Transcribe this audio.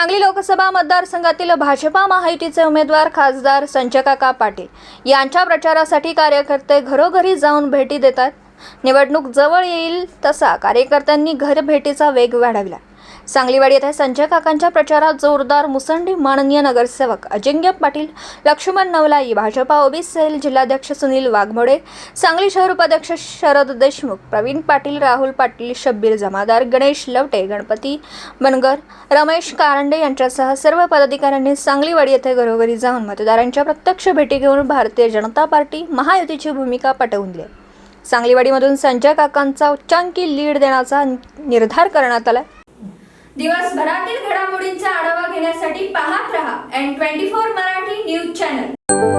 सांगली लोकसभा मतदारसंघातील भाजपा महायुतीचे उमेदवार खासदार संजयकाका पाटील यांच्या प्रचारासाठी कार्यकर्ते घरोघरी जाऊन भेटी देतात। निवडणूक जवळ येईल तसा कार्यकर्त्यांनी घर भेटीचा वेग वाढवला। सांगलीवाडी येथे संजयकाकांच्या प्रचारात जोरदार मुसंडी माननीय नगरसेवक अजिंक्य पाटील, लक्ष्मण नवलाई, भाजपा ओबीसी सेल जिल्हाध्यक्ष सुनील वाघमोडे, सांगली शहर उपाध्यक्ष शरद देशमुख, प्रवीण पाटील, राहुल पाटील, शब्बीर जमादार, गणेश लवटे, गणपती बनगर, रमेश कारंडे यांच्यासह सर्व पदाधिकाऱ्यांनी सांगलीवाडी येथे घरोघरी जाऊन मतदारांच्या प्रत्यक्ष भेटी घेऊन भारतीय जनता पार्टी महायुतीची भूमिका पटवून दिली। सांगलीवाडीमधून संजय काकांचा उच्चांकी लीड देण्याचा निर्धार करण्यात आला। दिवसभरातील घडामोडींचा आढावा घेण्यासाठी पाहत रहा N24 मराठी न्यूज चॅनल।